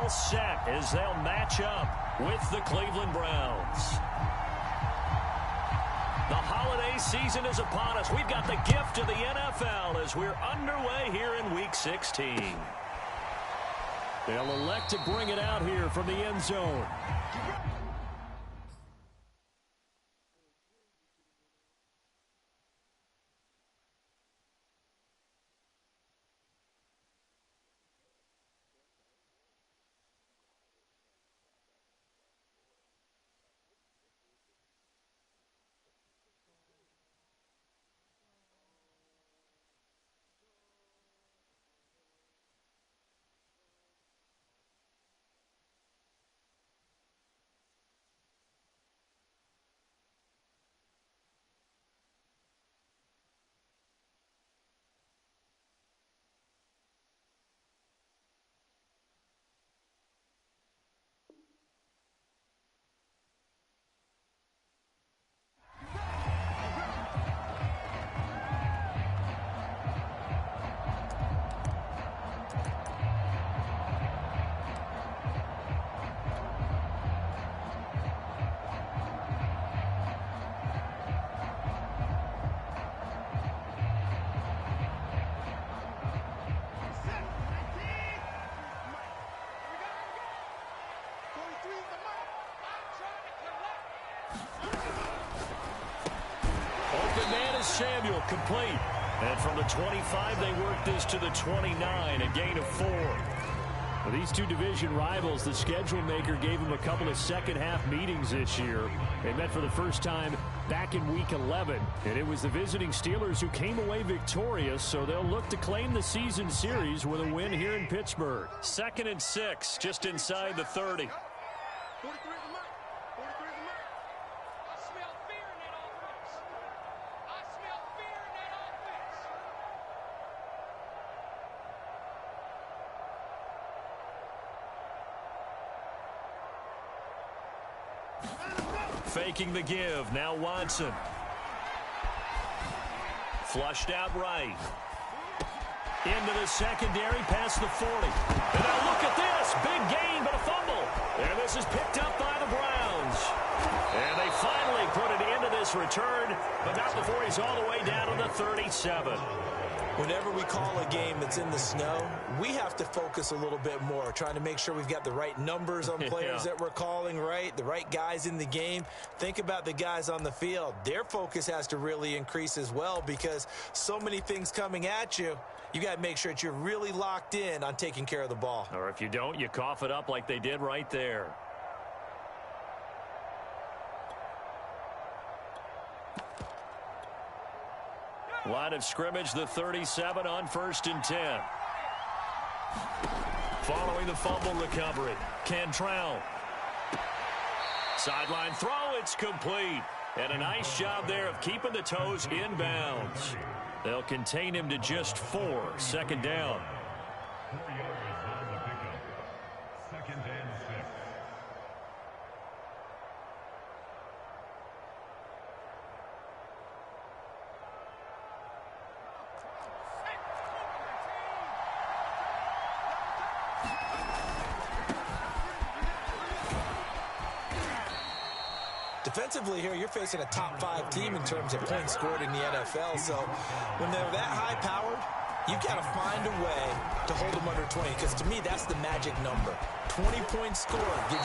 all set as they'll match up with the Cleveland Browns. The holiday season is upon us. We've got the gift of the NFL as we're underway here in Week 16. They'll elect to bring it out here from the end zone. Samuel complete. And from the 25, they work this to the 29, a gain of 4. Well, these two division rivals, the schedule maker gave them a couple of second-half meetings this year. They met for the first time back in Week 11, and it was the visiting Steelers who came away victorious, so they'll look to claim the season series with a win here in Pittsburgh. 2nd and 6, just inside the 30. Faking the give. Now Watson. Flushed out right. Into the secondary past the 40. And now look at this. Big gain, but a fumble. And this is picked up by the Browns. And they finally put it into this return, but not before he's all the way down to the 37. Whenever we call a game that's in the snow, we have to focus a little bit more, trying to make sure we've got the right numbers on players that we're calling right, the right guys in the game. Think about the guys on the field. Their focus has to really increase as well because so many things coming at you. You got to make sure that you're really locked in on taking care of the ball. Or if you don't, you cough it up like they did right there. Line of scrimmage, the 37 on 1st and 10. Following the fumble recovery, Cantrell. Sideline throw, it's complete. And a nice job there of keeping the toes in bounds. They'll contain him to just 4, 2nd down. Defensively here, you're facing a top 5 team in terms of points scored in the NFL. So when they're that high-powered, you've got to find a way to hold them under 20, because to me, that's the magic number. 20 points scored, you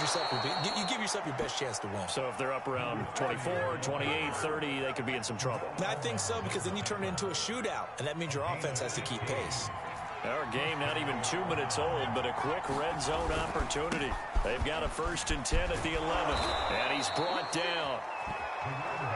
give yourself your best chance to win. So if they're up around 24, 28, 30, they could be in some trouble. I think so, because then you turn it into a shootout, and that means your offense has to keep pace. Our game not even 2 minutes old, but a quick red zone opportunity. They've got a 1st and 10 at the 11, and he's brought down.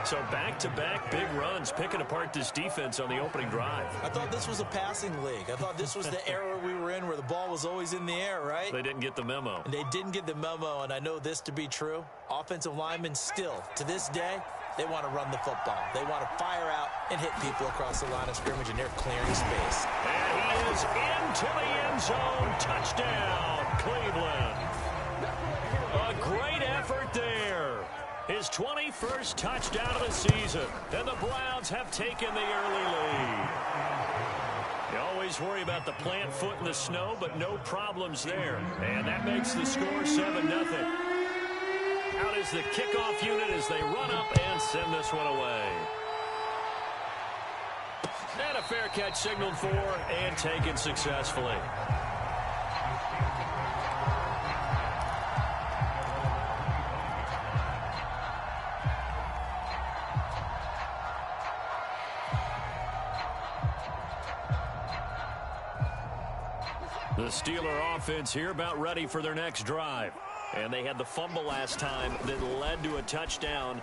So back-to-back big runs, picking apart this defense on the opening drive. I thought this was a passing league. I thought this was the era we were in where the ball was always in the air, right? They didn't get the memo. And they didn't get the memo, and I know this to be true. Offensive linemen still, to this day, they want to run the football. They want to fire out and hit people across the line of scrimmage, and they're clearing space. And he is into the end zone. Touchdown, Cleveland. A great effort there. His 21st touchdown of the season. And the Browns have taken the early lead. You always worry about the plant foot in the snow, but no problems there. And that makes the score 7-0. Out is the kickoff unit as they run up and send this one away. And a fair catch signaled for and taken successfully. The Steeler offense here about ready for their next drive. And they had the fumble last time that led to a touchdown.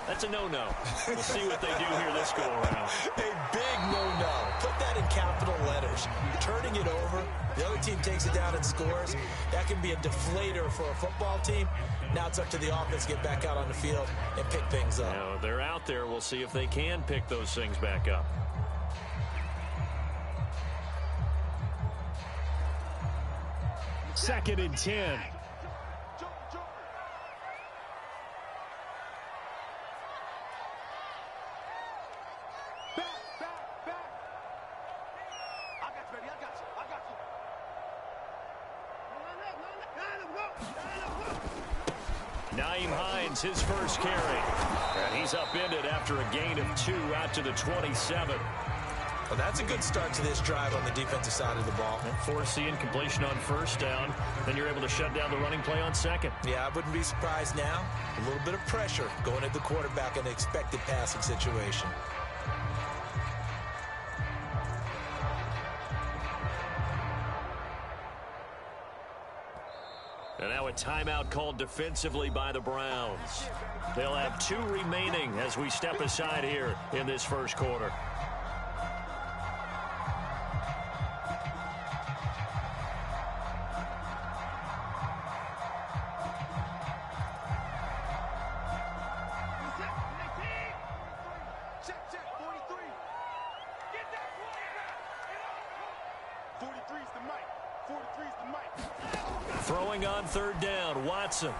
That's a no-no. We'll see what they do here this go-around. A big no-no. Put that in capital letters. Turning it over, the other team takes it down and scores. That can be a deflator for a football team. Now it's up to the offense to get back out on the field and pick things up. Now, they're out there. We'll see if they can pick those things back up. Second and 10. His first carry. And he's upended after a gain of 2 out to the 27. Well, that's a good start to this drive on the defensive side of the ball. Force the incompletion on first down. Then you're able to shut down the running play on second. Yeah, I wouldn't be surprised now. A little bit of pressure going at the quarterback in an expected passing situation. And now a timeout called defensively by the Browns. They'll have 2 remaining as we step aside here in this first quarter. Throwing on third down, Watson.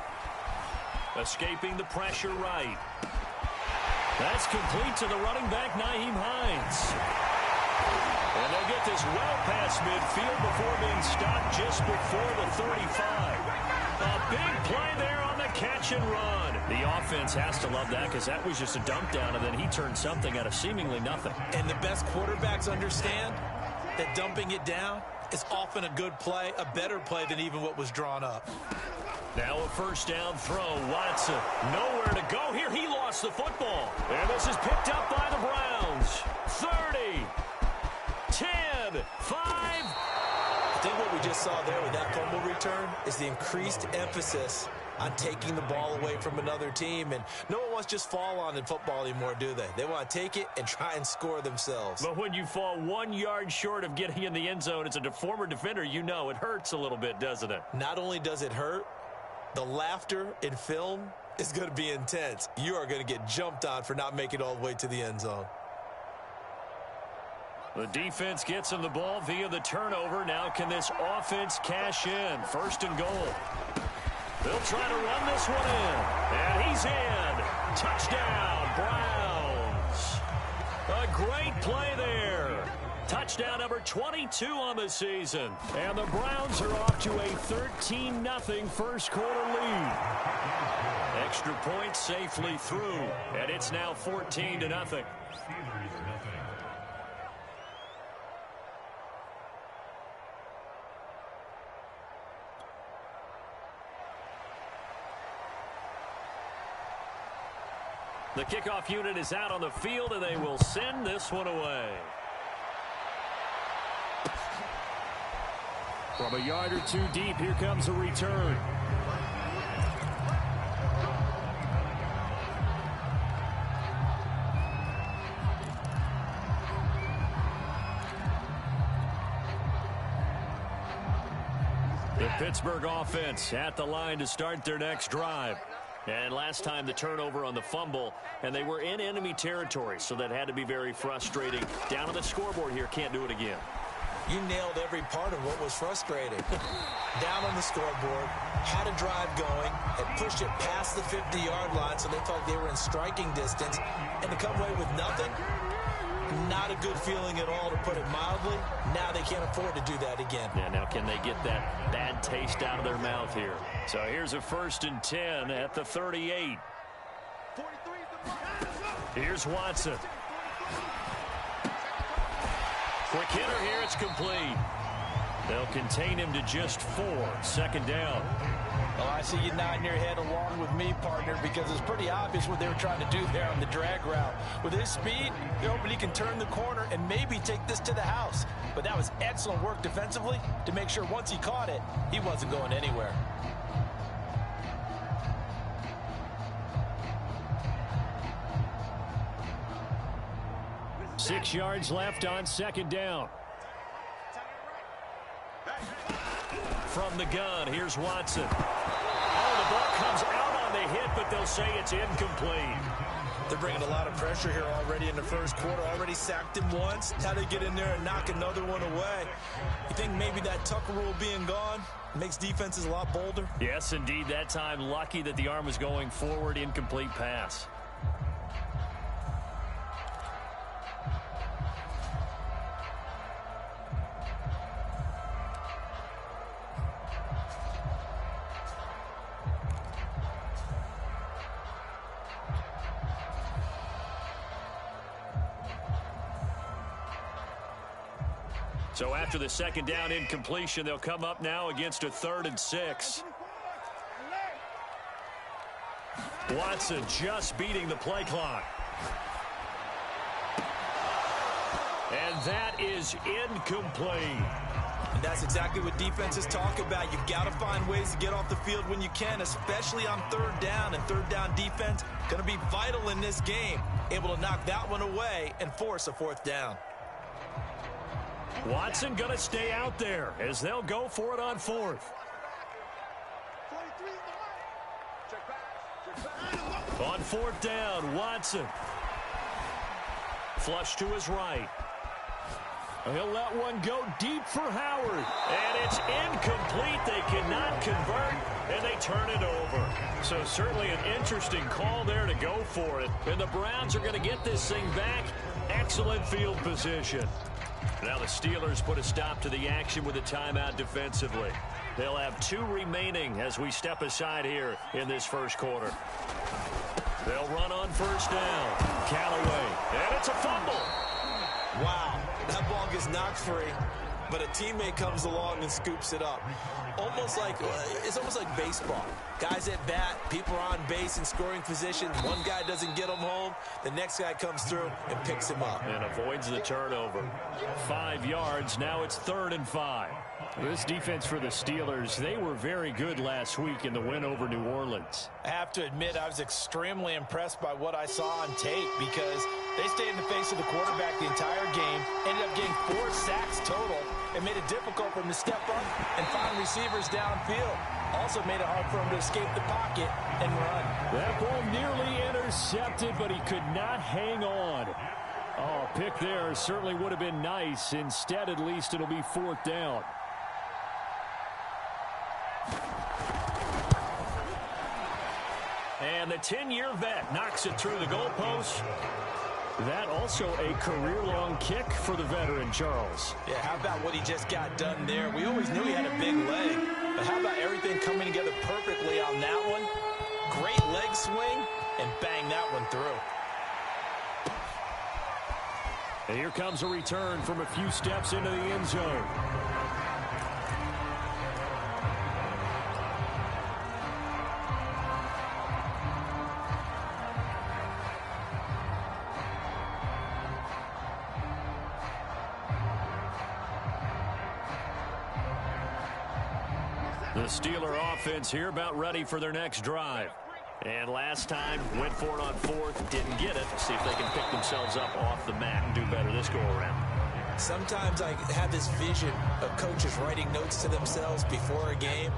Escaping the pressure right. That's complete to the running back, Nyheim Hines. And they'll get this well past midfield before being stopped just before the 35. A big play there on the catch and run. The offense has to love that because that was just a dump down, and then he turned something out of seemingly nothing. And the best quarterbacks understand that dumping it down is often a good play, a better play than even what was drawn up. Now a first down throw. Watson nowhere to go here. He lost the football. And this is picked up by the Browns. 30, 10, 5. I think what we just saw there with that fumble return is the increased emphasis on taking the ball away from another team. And no one wants to just fall on in football anymore, do they? They want to take it and try and score themselves. But when you fall 1 yard short of getting in the end zone as a former defender, you know it hurts a little bit, doesn't it? Not only does it hurt, the laughter in film is going to be intense. You are going to get jumped on for not making it all the way to the end zone. The defense gets him the ball via the turnover. Now can this offense cash in? First and goal. They'll try to run this one in. And he's in. Touchdown, Browns. A great play there. Touchdown number 22 on the season. And the Browns are off to a 13-0 first quarter lead. Extra point safely through. And it's now 14-0. The kickoff unit is out on the field, and they will send this one away. From a yard or 2 deep, here comes a return. The Pittsburgh offense at the line to start their next drive. And last time the turnover on the fumble, and they were in enemy territory, so that had to be very frustrating. Down on the scoreboard here, can't do it again. You nailed every part of what was frustrating. Down on the scoreboard, had a drive going, and pushed it past the 50-yard line so they felt they were in striking distance, and to come away with nothing, Not a good feeling at all, to put it mildly. Now they can't afford to do that again. Yeah, now can they get that bad taste out of their mouth here? So here's a 1st and 10 at the 38. Here's Watson. Quick hitter here, it's complete. They'll contain him to just 4. 2nd down. Well, I see you nodding your head along with me, partner, because it's pretty obvious what they were trying to do there on the drag route. With his speed, they're hoping he can turn the corner and maybe take this to the house. But that was excellent work defensively to make sure once he caught it, he wasn't going anywhere. Six yards left on 2nd down. From the gun, here's Watson. Oh, the ball comes out on the hit, but they'll say it's incomplete. They're bringing a lot of pressure here already in the first quarter. Already sacked him once. Now they get in there and knock another one away. You think maybe that Tucker rule being gone makes defenses a lot bolder? Yes, indeed. That time, lucky that the arm was going forward. Incomplete pass. So after the 2nd down incompletion, they'll come up now against a 3rd and 6. Watson just beating the play clock. And that is incomplete. And that's exactly what defenses talk about. You've got to find ways to get off the field when you can, especially on 3rd down. And 3rd down defense going to be vital in this game. Able to knock that one away and force a 4th down. Watson going to stay out there as they'll go for it on 4th. On 4th down, Watson. Flush to his right. He'll let one go deep for Howard. And it's incomplete. They cannot convert, and they turn it over. So certainly an interesting call there to go for it. And the Browns are going to get this thing back. Excellent field position. Now the Steelers put a stop to the action with a timeout defensively. They'll have 2 remaining as we step aside here in this first quarter. They'll run on 1st down. Callaway. And it's a fumble. Wow. That ball gets knocked free, but a teammate comes along and scoops it up. It's almost like baseball. Guys at bat, people are on base in scoring position. One guy doesn't get him home. The next guy comes through and picks him up. And avoids the turnover. 5 yards. Now it's 3rd and 5. This defense for the Steelers, they were very good last week in the win over New Orleans. I have to admit, I was extremely impressed by what I saw on tape because they stayed in the face of the quarterback the entire game, ended up getting 4 sacks total, and made it difficult for him to step up and find receivers downfield. Also made it hard for him to escape the pocket and run. That ball nearly intercepted, but he could not hang on. Oh, a pick there certainly would have been nice. Instead, at least, it'll be 4th down. And the 10-year vet knocks it through the goalpost. That also a career-long kick for the veteran, Charles. Yeah, how about what he just got done there? We always knew he had a big leg, but how about everything coming together perfectly on that one? Great leg swing, and bang that one through. And here comes a return from a few steps into the end zone. The Steeler offense here about ready for their next drive. And last time, went for it on 4th, didn't get it. See if they can pick themselves up off the mat and do better this go-around. Sometimes I have this vision of coaches writing notes to themselves before a game.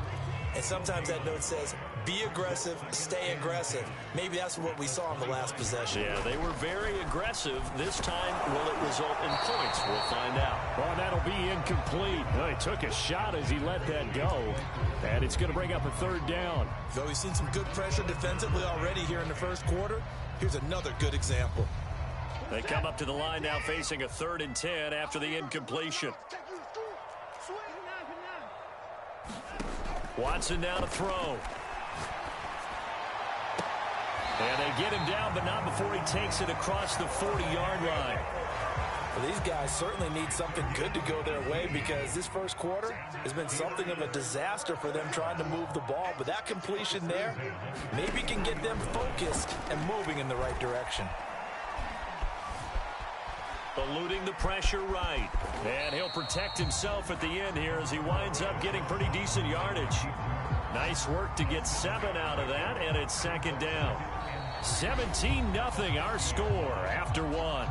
And sometimes that note says, be aggressive, stay aggressive. Maybe that's what we saw in the last possession. Yeah, they were very aggressive. This time, will it result in points? We'll find out. Oh, that'll be incomplete. Well, he took a shot as he let that go. And it's going to bring up a 3rd down. Though we've seen some good pressure defensively already here in the first quarter, here's another good example. They come up to the line now facing a 3rd and 10 after the incompletion. Watson now to throw. And they get him down, but not before he takes it across the 40-yard line. Well, these guys certainly need something good to go their way because this first quarter has been something of a disaster for them trying to move the ball. But that completion there maybe can get them focused and moving in the right direction. Eluding the pressure right. And he'll protect himself at the end here as he winds up getting pretty decent yardage. Nice work to get 7 out of that, and it's 2nd down. 17-0 our score after 1.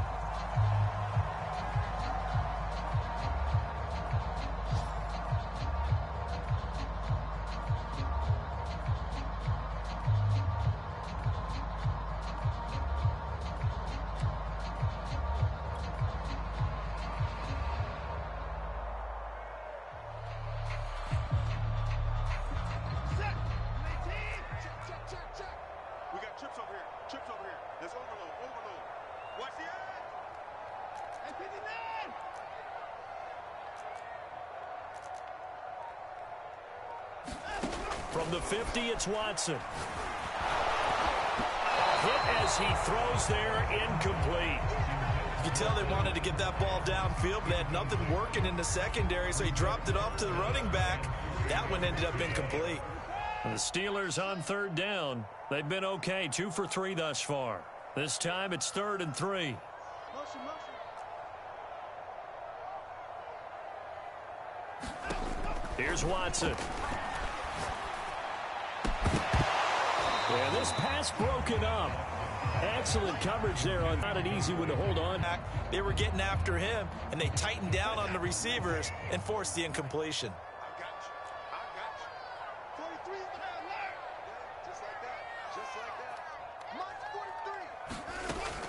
From the 50, it's Watson. Hit as he throws there, incomplete. You can tell they wanted to get that ball downfield, but they had nothing working in the secondary, so he dropped it off to the running back. That one ended up incomplete. The Steelers on 3rd down. They've been okay, 2 for 3 thus far. This time it's 3rd and 3. Here's Watson. And this pass broken up. Excellent coverage there on not an easy one to hold on. They were getting after him, and they tightened down on the receivers and forced the incompletion.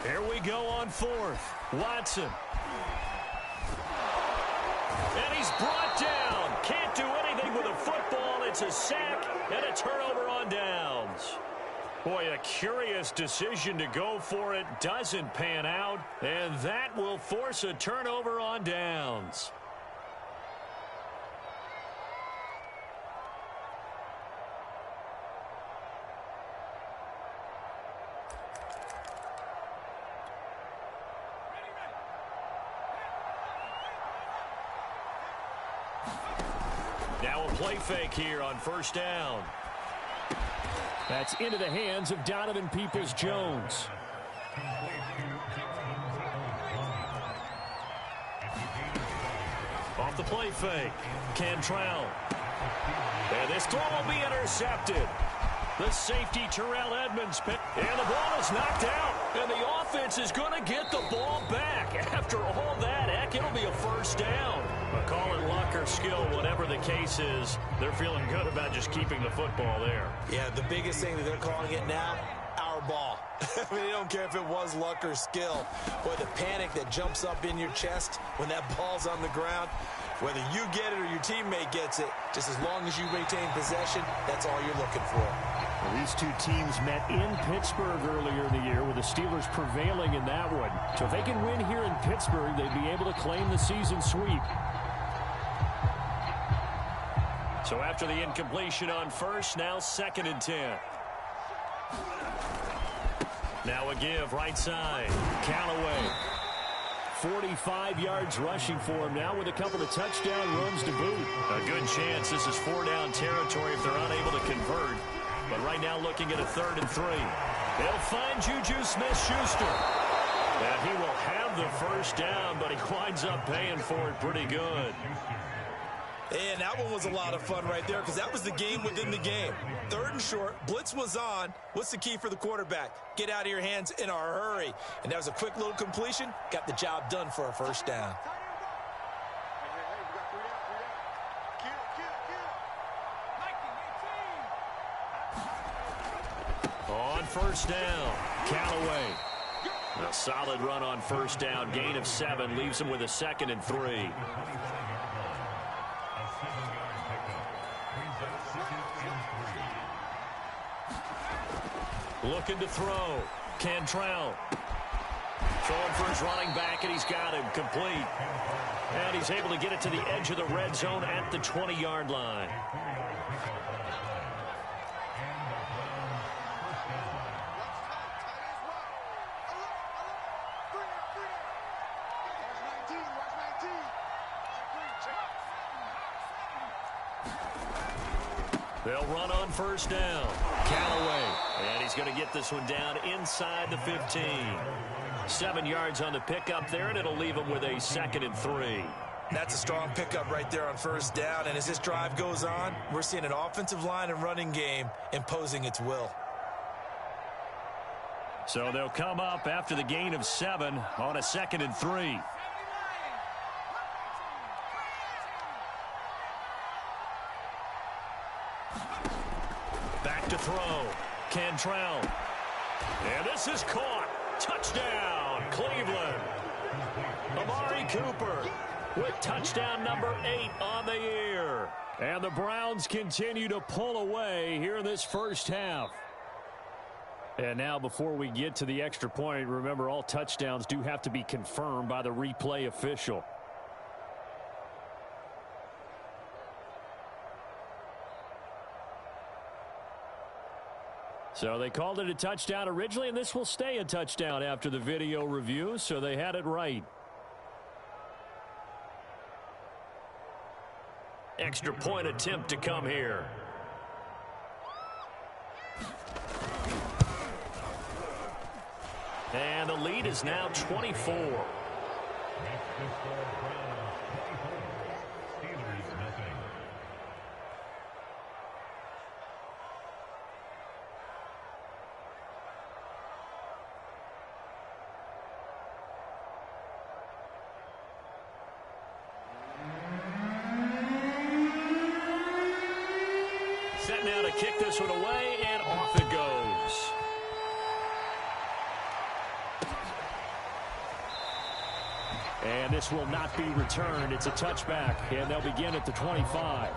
Here we go on 4th. Watson. And he's brought down. Can't do anything with a football. It's a sack and a turnover on downs. Boy, a curious decision to go for it. Doesn't pan out. And that will force a turnover on downs. Now a play fake here on 1st down. That's into the hands of Donovan Peoples-Jones. Off the play fake. Cantrell. And this throw will be intercepted. The safety, Terrell Edmonds. And the ball is knocked out. And the offense is going to get the ball back. After all that, heck, it'll be a 1st down. But call it luck or skill, whatever the case is, they're feeling good about just keeping the football there. Yeah, the biggest thing that they're calling it now, our ball. I mean, they don't care if it was luck or skill. Boy, the panic that jumps up in your chest when that ball's on the ground, whether you get it or your teammate gets it, just as long as you maintain possession, that's all you're looking for. Well, these two teams met in Pittsburgh earlier in the year with the Steelers prevailing in that one. So if they can win here in Pittsburgh, they'd be able to claim the season sweep. So after the incompletion on 1st, now 2nd and 10. Now a give right side. Callaway. 45 yards rushing for him now with a couple of touchdown runs to boot. A good chance this is 4-down territory if they're unable to convert. But right now looking at a 3rd and 3. They'll find Juju Smith-Schuster. And he will have the 1st down, but he winds up paying for it pretty good. And that one was a lot of fun right there because that was the game within the game. 3rd and short, blitz was on. What's the key for the quarterback? Get out of your hands in a hurry. And that was a quick little completion. Got the job done for a 1st down. On 1st down, Callaway. A solid run on 1st down. Gain of 7 leaves him with a 2nd and 3. Looking to throw. Cantrell. Throwing for his running back, and he's got him complete. And he's able to get it to the edge of the red zone at the 20-yard line. They'll run on first down. Callaway. And he's going to get this one down inside the 15. 7 yards on the pickup there, and it'll leave him with a 2nd and 3. That's a strong pickup right there on first down. And as this drive goes on, we're seeing an offensive line and running game imposing its will. So they'll come up after the gain of 7 on a 2nd and 3. Back to throw. Cantrell. And this is caught. Touchdown, Cleveland. Amari Cooper with touchdown number 8 on the year. And the Browns continue to pull away here in this first half. And now before we get to the extra point, remember all touchdowns do have to be confirmed by the replay official. So they called it a touchdown originally, and this will stay a touchdown after the video review, so they had it right. Extra point attempt to come here. And the lead is now 24. Set now to kick this one away, and off it goes. And this will not be returned. It's a touchback, and they'll begin at the 25.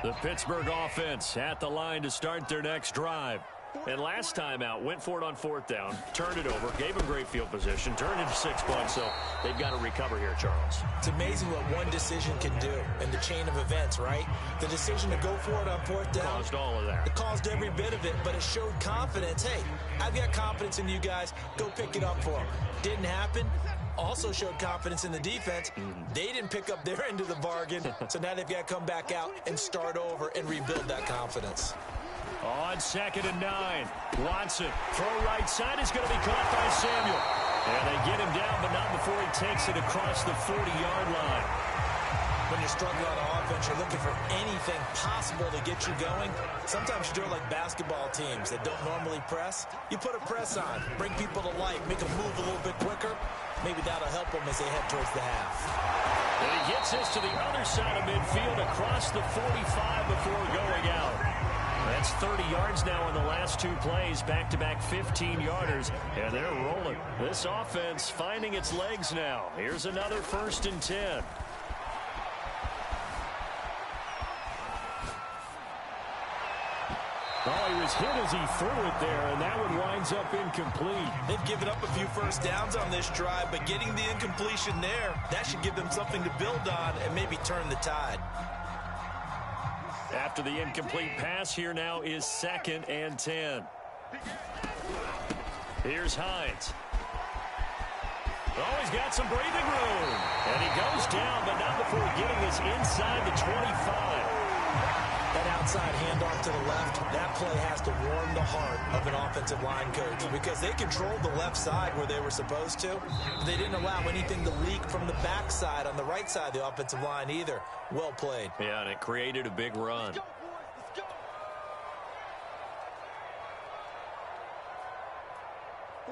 The Pittsburgh offense at the line to start their next drive. And last time out, went for it on 4th down, turned it over, gave him great field position, turned into 6 points, so they've got to recover here, Charles. It's amazing what one decision can do in the chain of events, right? The decision to go for it on 4th down. Caused all of that. It caused every bit of it, but it showed confidence. Hey, I've got confidence in you guys. Go pick it up for them. Didn't happen. Also showed confidence in the defense. They didn't pick up their end of the bargain, so now they've got to come back out and start over and rebuild that confidence. On 2nd and 9, Watson, throw right side is going to be caught by Samuel. And they get him down, but not before he takes it across the 40-yard line. When you're struggling on offense, you're looking for anything possible to get you going. Sometimes you do it like basketball teams that don't normally press. You put a press on, bring people to life, make them move a little bit quicker. Maybe that'll help them as they head towards the half. And he gets this to the other side of midfield across the 45 before going out. That's 30 yards now in the last 2 plays, back-to-back 15-yarders, and they're rolling. This offense finding its legs now. Here's another 1st and 10. Oh, he was hit as he threw it there, and that one winds up incomplete. They've given up a few first downs on this drive, but getting the incompletion there, that should give them something to build on and maybe turn the tide. After the incomplete pass, here now is 2nd and 10. Here's Hines. Oh, he's got some breathing room. And he goes down, but not before getting this inside the 25. That outside handoff to the left, that play has to warm the heart of an offensive line coach because they controlled the left side where they were supposed to. They didn't allow anything to leak from the backside on the right side of the offensive line either. Well played. Yeah, and it created a big run.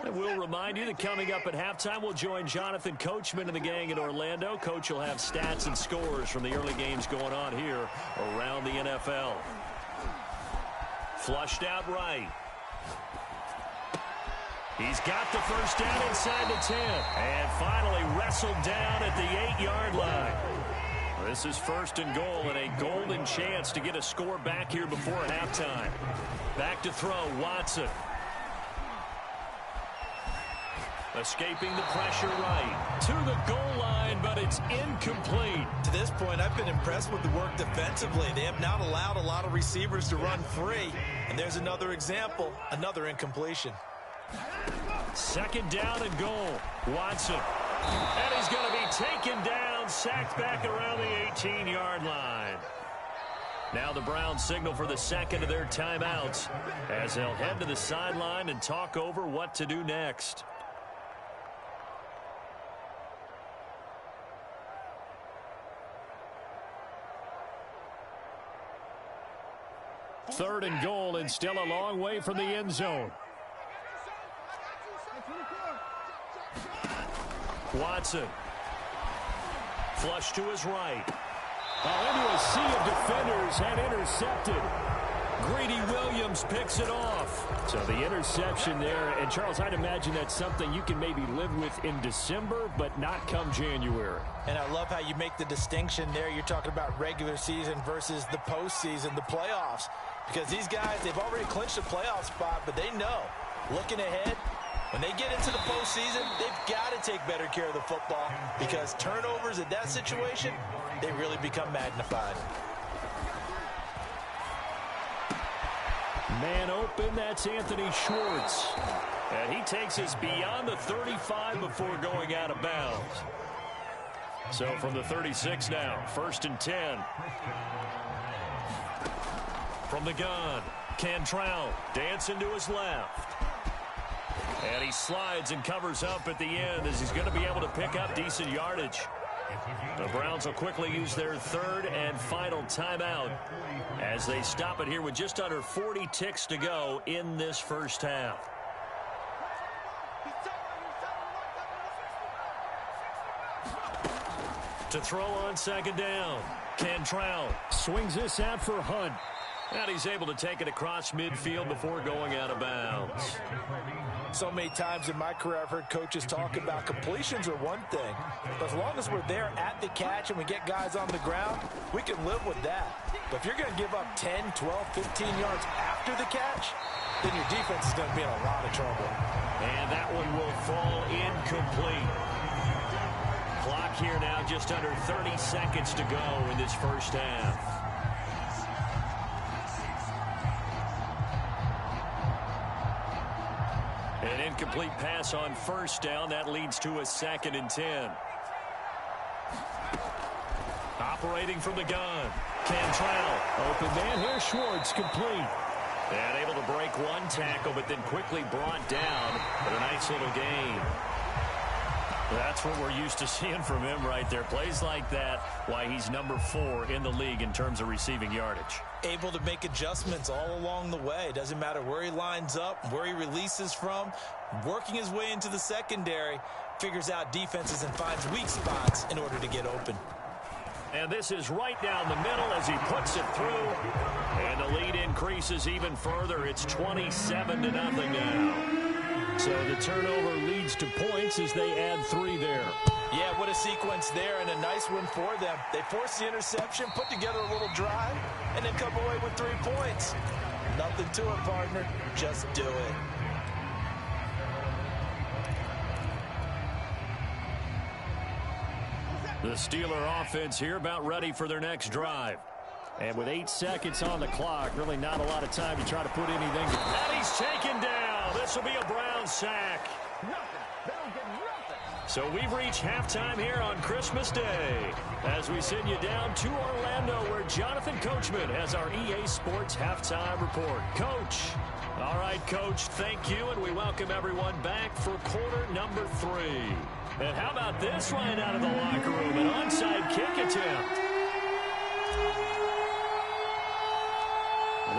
And we'll remind you that coming up at halftime, we'll join Jonathan Coachman and the gang in Orlando. Coach will have stats and scores from the early games going on here around the NFL. Flushed out right. He's got the first down inside the 10. And finally wrestled down at the 8-yard line. This is 1st and goal and a golden chance to get a score back here before halftime. Back to throw, Watson. Escaping the pressure right to the goal line, but it's incomplete. To this point, I've been impressed with the work defensively. They have not allowed a lot of receivers to run free. And there's another example, another incompletion. 2nd down and goal. Watson. And he's going to be taken down, sacked back around the 18-yard line. Now the Browns signal for the 2nd of their timeouts as they'll head to the sideline and talk over what to do next. Third and goal, and still a long way from the end zone. Watson. Flush to his right. Into a sea of defenders and intercepted. Greedy Williams picks it off. So the interception there, and Charles, I'd imagine that's something you can maybe live with in December, but not come January. And I love how you make the distinction there. You're talking about regular season versus the postseason, the playoffs. Because these guys, they've already clinched a playoff spot, but they know, looking ahead, when they get into the postseason, they've got to take better care of the football because turnovers in that situation, they really become magnified. Man open, that's Anthony Schwartz. And he takes us beyond the 35 before going out of bounds. So from the 36 now, 1st and 10. From the gun, Cantrell dancing to his left. And he slides and covers up at the end as he's going to be able to pick up decent yardage. The Browns will quickly use their 3rd and final timeout as they stop it here with just under 40 ticks to go in this first half. To throw on 2nd down, Cantrell swings this out for Hunt. And he's able to take it across midfield before going out of bounds. So many times in my career I've heard coaches talk about completions are one thing. But as long as we're there at the catch and we get guys on the ground, we can live with that. But if you're going to give up 10, 12, 15 yards after the catch, then your defense is going to be in a lot of trouble. And that one will fall incomplete. Clock here now just under 30 seconds to go in this first half. An incomplete pass on 1st down. That leads to a 2nd and 10. Operating from the gun. Cantrell. Open man here. Schwartz complete. And able to break one tackle, but then quickly brought down. But a nice little gain. That's what we're used to seeing from him right there. Plays like that, why he's number 4 in the league in terms of receiving yardage. Able to make adjustments all along the way. Doesn't matter where he lines up, where he releases from. Working his way into the secondary, figures out defenses and finds weak spots in order to get open. And this is right down the middle as he puts it through. And the lead increases even further. It's 27-0 now. So the turnover leads to points as they add 3 there. Yeah, what a sequence there, and a nice win for them. They force the interception, put together a little drive, and then come away with 3 points. Nothing to it, partner. Just do it. The Steeler offense here about ready for their next drive. And with 8 seconds on the clock, really not a lot of time to try to put anything. And he's taken down. This will be a Brown sack. So we've reached halftime here on Christmas Day as we send you down to Orlando where Jonathan Coachman has our EA Sports halftime report. Coach. All right, Coach, thank you, and we welcome everyone back for quarter number 3. And how about this right out of the locker room, an onside kick attempt.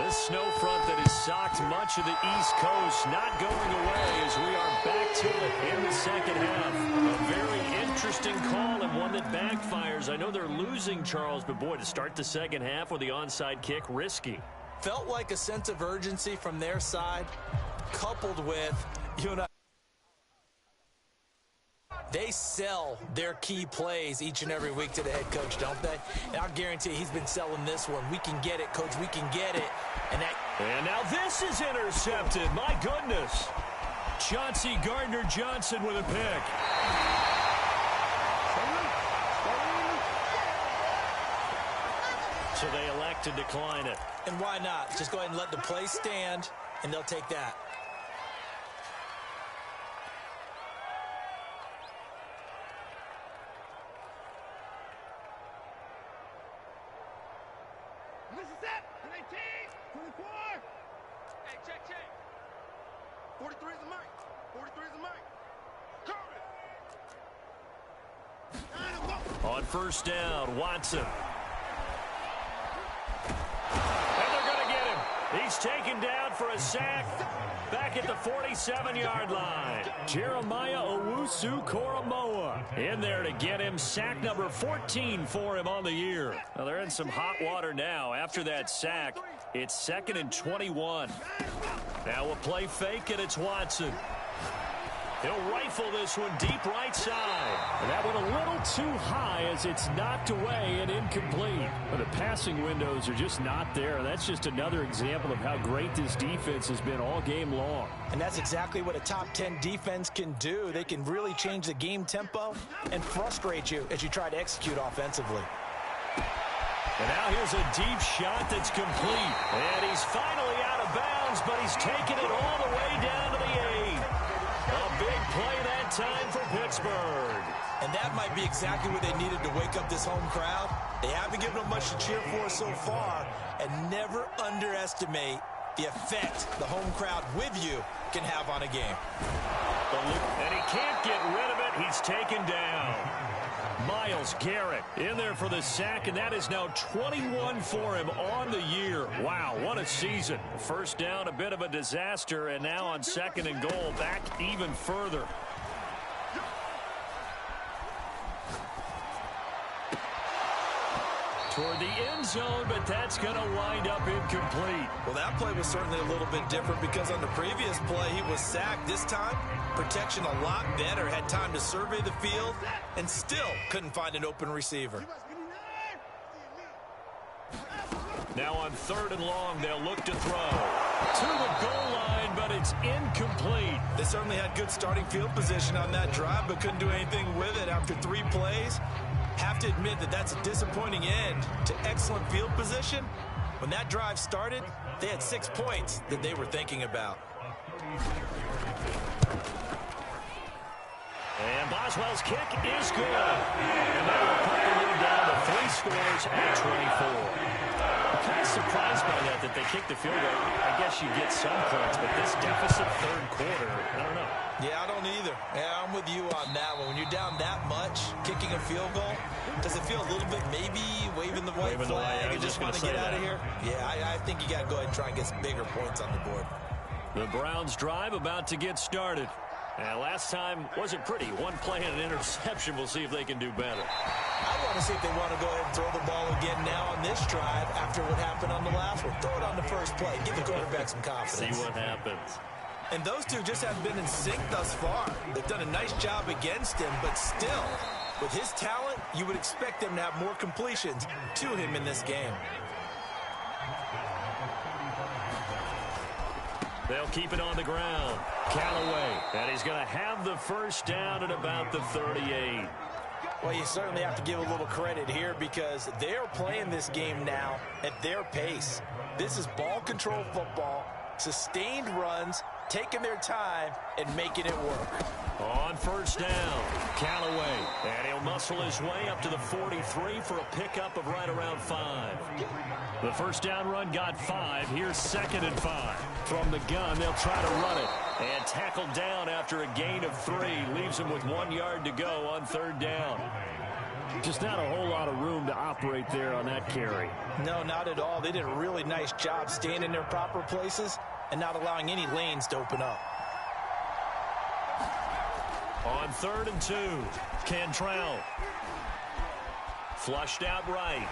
This snow front that has socked much of the East Coast not going away as we are back to it in the second half. A very interesting call and one that backfires. I know they're losing, Charles, but boy, to start the second half with the onside kick, risky. Felt like a sense of urgency from their side, coupled with, They sell their key plays each and every week to the head coach, don't they? And I'll guarantee he's been selling this one. We can get it, coach. We can get it. And now this is intercepted. My goodness. Chauncey Gardner-Johnson with a pick. So they elect to decline it. And why not? Just go ahead and let the play stand, and they'll take that. This is it. 19, 24. Hey, check. 43 is the mark. 43 is the mark. On first down, Watson. And they're going to get him. He's taken down for a sack back at the 47-yard line. Jeremiah Owusu-Koramoah in there to get him. Sack number 14 for him on the year. Well, they're in some hot water now. After that sack, it's 2nd and 21. Now a play fake, and it's Watson. He'll rifle this one deep right side. And that went a little too high as it's knocked away and incomplete. But the passing windows are just not there. That's just another example of how great this defense has been all game long. And that's exactly what a top 10 defense can do. They can really change the game tempo and frustrate you as you try to execute offensively. And now here's a deep shot that's complete. And he's finally out of bounds, but he's taken it all the way down to the 8. A big play that time for Pittsburgh. And that might be exactly what they needed to wake up this home crowd. They haven't given them much to cheer for so far, and never underestimate the effect the home crowd with you can have on a game. And he can't get rid of it. He's taken down. Myles Garrett in there for the sack, and that is now 21 for him on the year. Wow, what a season. First down, a bit of a disaster, and now on 2nd and goal, back even further. Toward the end zone, but that's going to wind up incomplete. Well, that play was certainly a little bit different because on the previous play, he was sacked. This time, protection a lot better, had time to survey the field, and still couldn't find an open receiver. Now on 3rd and long, they'll look to throw. To the goal line, but it's incomplete. They certainly had good starting field position on that drive, but couldn't do anything with it after 3 plays. Have to admit that that's a disappointing end to excellent field position. When that drive started, they had 6 points that they were thinking about. And Boswell's kick is good. And they will put the lead down to 3 scores at 24. I'm kind of surprised by that they kicked the field goal. I guess you get some points, but this deficit 3rd quarter, I don't know. Yeah, I don't either. Yeah, I'm with you on that one. When you're down that much, kicking a field goal, does it feel a little bit maybe waving the white flag and just want to get out of here? Yeah, I think you got to go ahead and try and get some bigger points on the board. The Browns drive about to get started. Last time wasn't pretty. 1 play and an interception. We'll see if they can do better. I want to see if they want to go ahead and throw the ball again now on this drive after what happened on the last one. Throw it on the first play. Give the quarterback some confidence. See what happens. And those two just haven't been in sync thus far. They've done a nice job against him, but still, with his talent, you would expect them to have more completions to him in this game. They'll keep it on the ground. Callaway, and he's going to have the first down at about the 38. Well, you certainly have to give a little credit here because they're playing this game now at their pace. This is ball control football, sustained runs, taking their time and making it work. On first down, Callaway, and he'll muscle his way up to the 43 for a pickup of right around 5. The first down run got 5. Here's 2nd and 5. From the gun, they'll try to run it. And tackled down after a gain of 3. Leaves him with 1 yard to go on 3rd down. Just not a whole lot of room to operate there on that carry. No, not at all. They did a really nice job staying in their proper places and not allowing any lanes to open up. On 3rd and 2, Cantrell. Flushed out right.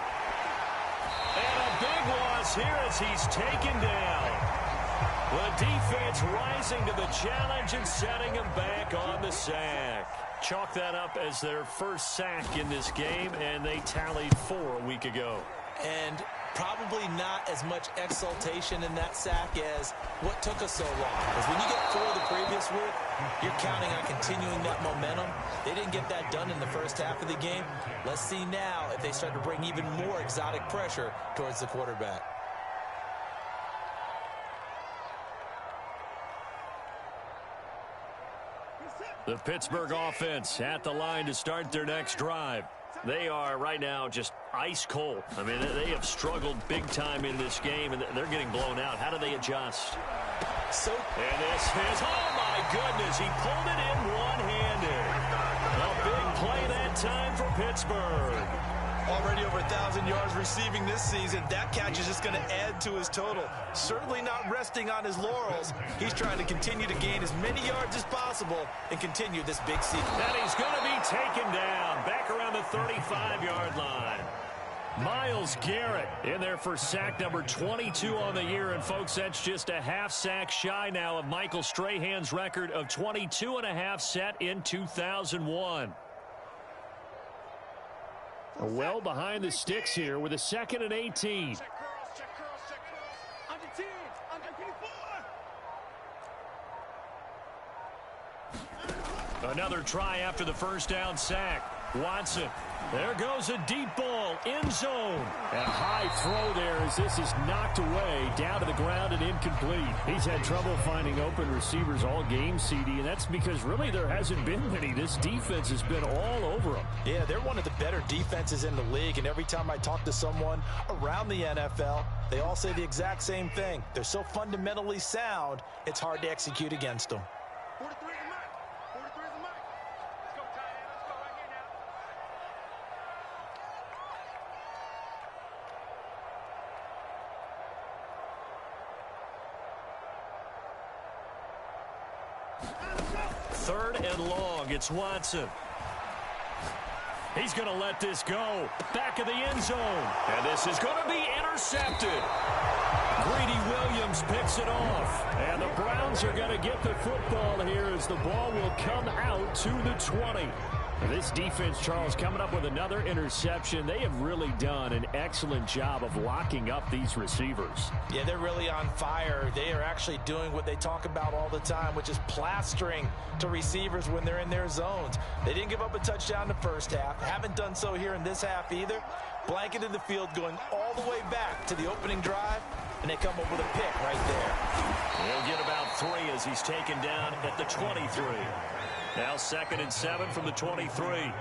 And a big loss here as he's taken down. The defense rising to the challenge and setting him back on the sack. Chalk that up as their first sack in this game, and they tallied 4 a week ago. And probably not as much exultation in that sack as what took us so long. Because when you get 4 the previous week, you're counting on continuing that momentum. They didn't get that done in the first half of the game. Let's see now if they start to bring even more exotic pressure towards the quarterback. The Pittsburgh offense at the line to start their next drive. They are right now just ice cold. I mean, they have struggled big time in this game, and they're getting blown out. How do they adjust? And this is, oh my goodness, he pulled it in one-handed. A big play that time for Pittsburgh. Already over 1,000 yards receiving this season. That catch is just going to add to his total. Certainly not resting on his laurels. He's trying to continue to gain as many yards as possible and continue this big season. And he's going to be taken down back around the 35-yard line. Myles Garrett in there for sack number 22 on the year. And, folks, that's just a half sack shy now of Michael Strahan's record of 22.5 set in 2001. Well behind the sticks here with a 2nd and 18. Check curls, check curls, check curls. Under 10, under 24. Another try after the first down sack. Watson. There goes a deep ball, end zone. A high throw there as this is knocked away, down to the ground and incomplete. He's had trouble finding open receivers all game, CD, and that's because really there hasn't been many. This defense has been all over them. Yeah, they're one of the better defenses in the league, and every time I talk to someone around the NFL, they all say the exact same thing. They're so fundamentally sound, it's hard to execute against them. 43 is the mark. 43 is the mark. Let's go, tight end. Let's go right here now. Third and long. It's Watson. He's going to let this go. Back of the end zone. And this is going to be intercepted. Greedy Williams picks it off. And the Browns are going to get the football here as the ball will come out to the 20. This defense, Charles, coming up with another interception. They have really done an excellent job of locking up these receivers. Yeah, they're really on fire. They are actually doing what they talk about all the time, which is plastering to receivers when they're in their zones. They didn't give up a touchdown in the first half. Haven't done so here in this half either. Blanketed the field going all the way back to the opening drive, and they come up with a pick right there. He'll get about 3 as he's taken down at the 23. Now 2nd and 7 from the 23.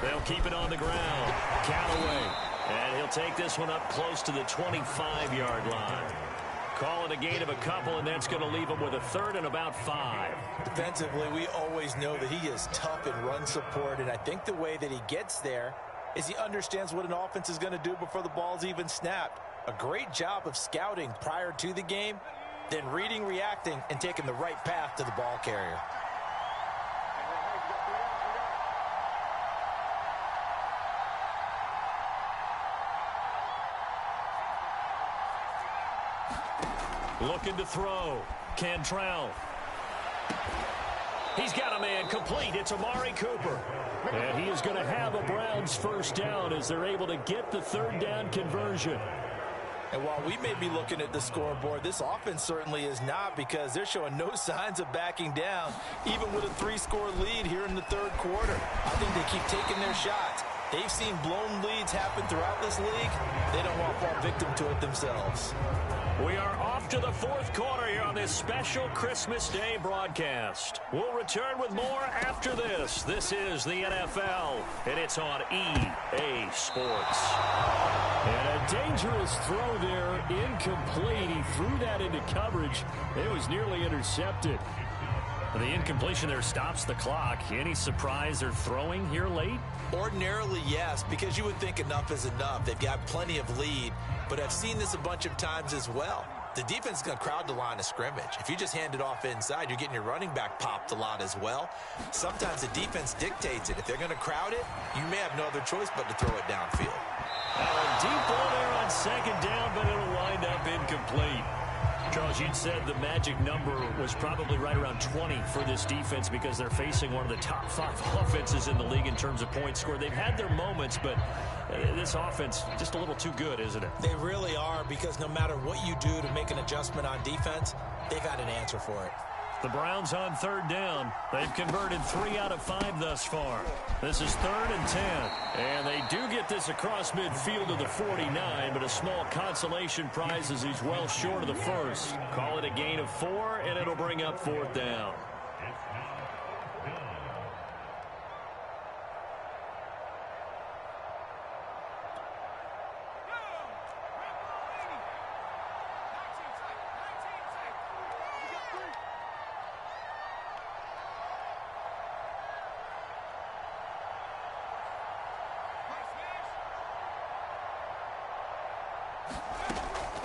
They'll keep it on the ground. Callaway. And he'll take this one up close to the 25-yard line. Call it a gain of a couple, and that's going to leave him with a 3rd and about 5. Defensively, we always know that he is tough in run support, and I think the way that he gets there is he understands what an offense is going to do before the ball's even snapped. A great job of scouting prior to the game, then reading, reacting, and taking the right path to the ball carrier. Looking to throw. Cantrell. He's got a man complete. It's Amari Cooper. And he is going to have a Browns first down as they're able to get the 3rd down conversion. And while we may be looking at the scoreboard, this offense certainly is not, because they're showing no signs of backing down, even with a 3-score lead here in the 3rd quarter. I think they keep taking their shots. They've seen blown leads happen throughout this league. They don't want to fall victim to it themselves. We are off to the 4th quarter here on this special Christmas Day broadcast. We'll return with more after this. This is the NFL, and it's on EA Sports. And a dangerous throw there, incomplete. He threw that into coverage. It was nearly intercepted. The incompletion there stops the clock. Any surprise they're throwing here late? Ordinarily, yes, because you would think enough is enough. They've got plenty of lead, but I've seen this a bunch of times as well. The defense is going to crowd the line of scrimmage. If you just hand it off inside, you're getting your running back popped a lot as well. Sometimes the defense dictates it. If they're going to crowd it, you may have no other choice but to throw it downfield. A deep ball there on 2nd down, but it'll wind up incomplete. Charles, you'd said the magic number was probably right around 20 for this defense because they're facing one of the top 5 offenses in the league in terms of points scored. They've had their moments, but this offense just a little too good, isn't it? They really are, because no matter what you do to make an adjustment on defense, they've got an answer for it. The Browns on 3rd down. They've converted 3 out of 5 thus far. This is 3rd and 10. And they do get this across midfield to the 49, but a small consolation prize as he's well short of the first. Call it a gain of 4, and it'll bring up 4th down.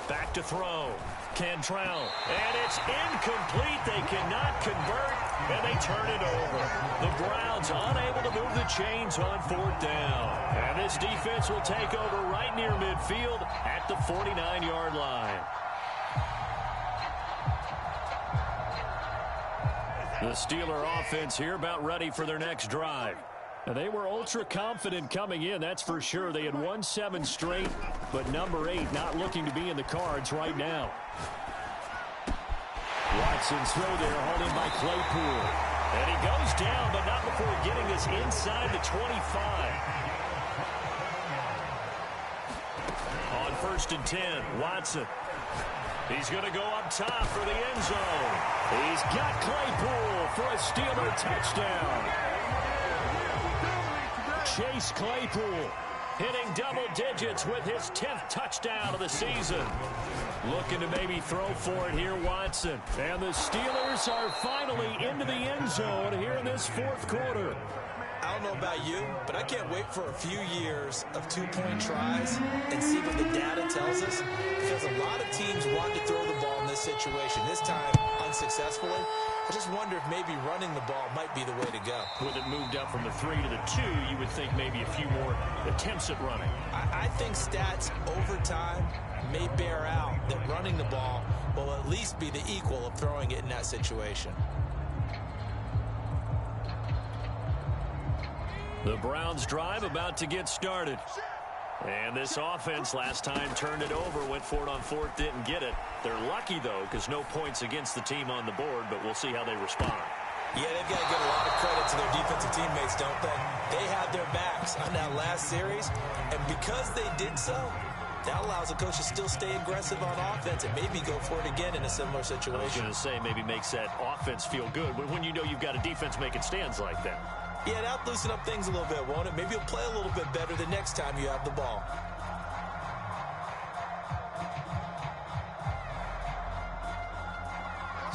Back to throw. Cantrell. And it's incomplete. They cannot convert, and they turn it over. The Browns unable to move the chains on 4th down. And this defense will take over right near midfield at the 49-yard line. The Steeler offense here about ready for their next drive. They were ultra confident coming in, that's for sure. They had won 7 straight, but number 8 not looking to be in the cards right now. Watson's throw there, hauled in by Claypool. And he goes down, but not before getting this inside the 25. On 1st and 10, Watson. He's going to go up top for the end zone. He's got Claypool for a Steeler touchdown. Chase Claypool hitting double digits with his 10th touchdown of the season. Looking to maybe throw for it here, Watson. And the Steelers are finally into the end zone here in this 4th quarter. I don't know about you, but I can't wait for a few years of 2-point tries and see what the data tells us, because a lot of teams want to throw the ball in this situation. This time, unsuccessfully. I just wonder if maybe running the ball might be the way to go. With it moved up from the 3 to the 2, you would think maybe a few more attempts at running. I think stats over time may bear out that running the ball will at least be the equal of throwing it in that situation. The Browns drive about to get started. And this offense last time turned it over, went for it on 4th, didn't get it. They're lucky, though, because no points against the team on the board, but we'll see how they respond. Yeah, they've got to give a lot of credit to their defensive teammates, don't they? They had their backs on that last series, and because they did so, that allows the coach to still stay aggressive on offense and maybe go for it again in a similar situation. I was going to say maybe makes that offense feel good, but when you know you've got a defense making stands like that. Yeah, that'll loosen up things a little bit, won't it? Maybe you'll play a little bit better the next time you have the ball.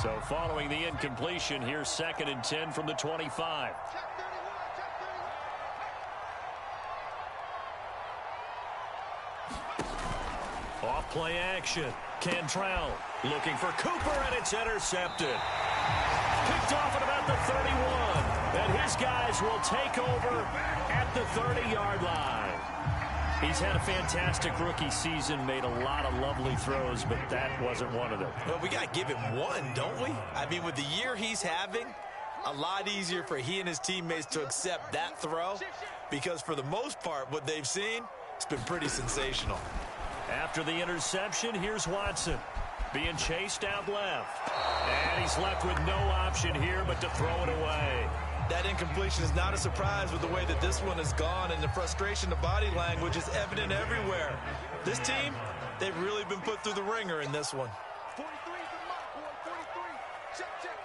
So following the incompletion, here's 2nd and 10 from the 25. Off play action. Cantrell looking for Cooper, and it's intercepted. Picked off at about the 31. And his guys will take over at the 30-yard line. He's had a fantastic rookie season, made a lot of lovely throws, but that wasn't one of them. Well, we got to give him one, don't we? I mean, with the year he's having, a lot easier for he and his teammates to accept that throw, because for the most part, what they've seen, it's been pretty sensational. After the interception, here's Watson being chased out left. And he's left with no option here but to throw it away. That incompletion is not a surprise with the way that this one has gone, and the frustration of body language is evident everywhere. This team, they've really been put through the ringer in this one. 43 is the mark, boy. 43. Check,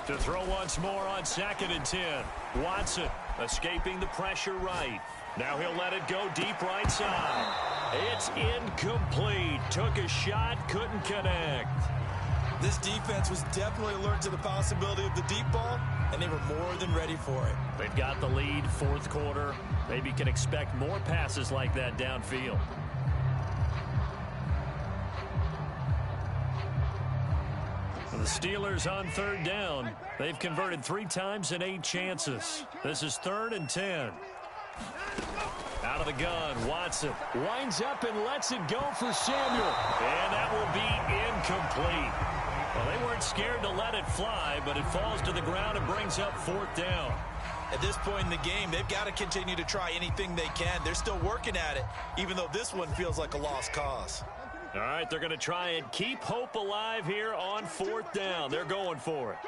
43. To throw once more on 2nd and 10. Watson escaping the pressure right. Now he'll let it go deep right side. It's incomplete. Took a shot, couldn't connect. This defense was definitely alert to the possibility of the deep ball, and they were more than ready for it. They've got the lead, 4th quarter. Maybe can expect more passes like that downfield. The Steelers on 3rd down. They've converted 3 times in 8 chances. This is 3rd and 10. Out of the gun, Watson winds up and lets it go for Samuel. And that will be incomplete. Well, they weren't scared to let it fly, but it falls to the ground and brings up 4th down. At this point in the game, they've got to continue to try anything they can. They're still working at it, even though this one feels like a lost cause. All right, they're going to try and keep hope alive here on 4th down. They're going for it.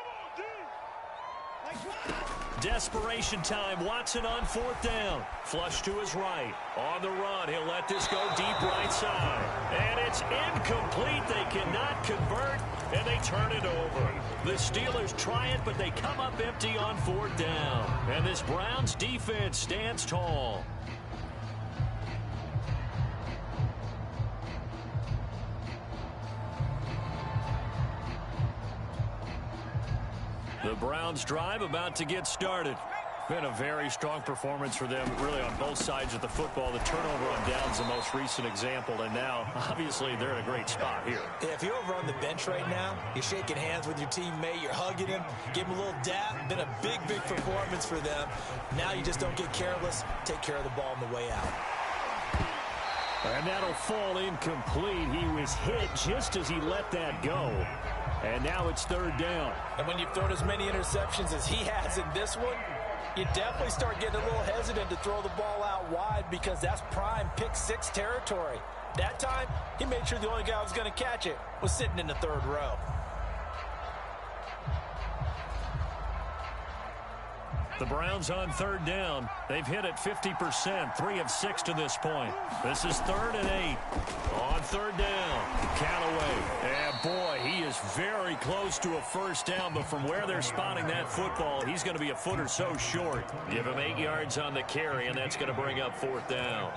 Desperation time. Watson on 4th down. Flush to his right. On the run. He'll let this go deep right side. And it's incomplete. They cannot convert, and they turn it over. The Steelers try it, but they come up empty on 4th down. And this Browns defense stands tall. The Browns drive about to get started. Been a very strong performance for them, really, on both sides of the football. The turnover on downs, the most recent example, and now, obviously, they're in a great spot here. Yeah, if you're over on the bench right now, you're shaking hands with your teammate, you're hugging him, give him a little dap. Been a big, big performance for them. Now you just don't get careless. Take care of the ball on the way out. And that'll fall incomplete. He was hit just as he let that go. And now it's 3rd down. And when you've thrown as many interceptions as he has in this one, you definitely start getting a little hesitant to throw the ball out wide because that's prime pick-6 territory. That time, he made sure the only guy who was going to catch it was sitting in the 3rd row. The Browns on 3rd down. They've hit it 50%, 3 of 6 to this point. This is 3rd and 8. On 3rd down, Callaway. And boy, he is very close to a 1st down, but from where they're spotting that football, he's going to be a foot or so short. Give him 8 yards on the carry, and that's going to bring up 4th down.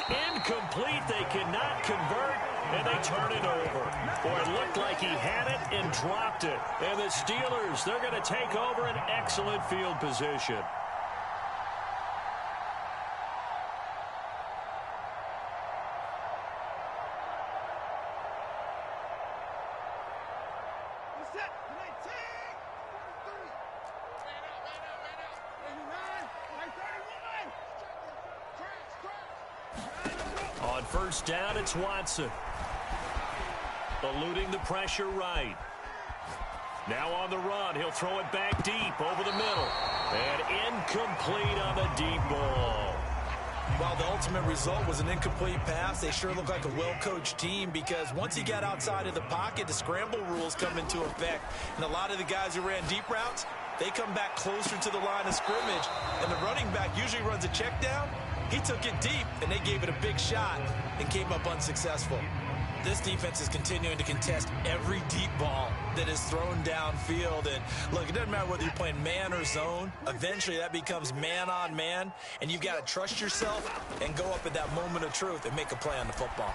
Incomplete. They cannot convert, and they turn it over. Boy, it looked like he had it and dropped it. And the Steelers, they're going to take over an excellent field position. On 1st down, it's Watson. Eluding the pressure right. Now on the run, he'll throw it back deep over the middle. And incomplete on the deep ball. While the ultimate result was an incomplete pass, they sure look like a well-coached team because once he got outside of the pocket, the scramble rules come into effect. And a lot of the guys who ran deep routes, they come back closer to the line of scrimmage. And the running back usually runs a check down. He took it deep, and they gave it a big shot and came up unsuccessful. This defense is continuing to contest every deep ball that is thrown downfield. And, look, it doesn't matter whether you're playing man or zone. Eventually, that becomes man-on-man, and you've got to trust yourself and go up at that moment of truth and make a play on the football.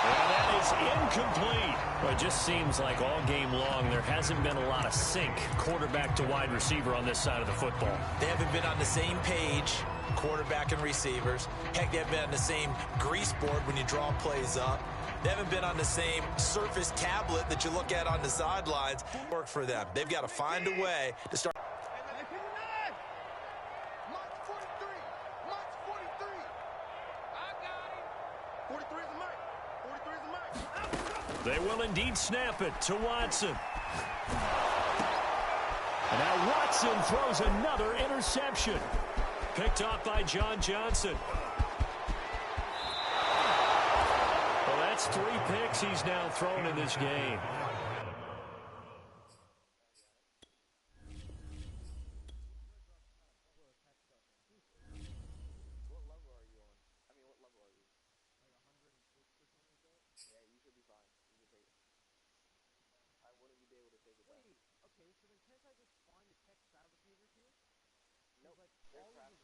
And that is incomplete. Well, it just seems like all game long there hasn't been a lot of sync quarterback to wide receiver on this side of the football. They haven't been on the same page, quarterback and receivers. Heck, they haven't been on the same grease board when you draw plays up. They haven't been on the same surface tablet that you look at on the sidelines. Work for them. They've got to find a way to start. They will indeed snap it to Watson. And now Watson throws another interception. Picked off by John Johnson. Well, that's 3 picks he's now thrown in this game. Okay, so then can't I just find the text fabricators here? Nope, like all of the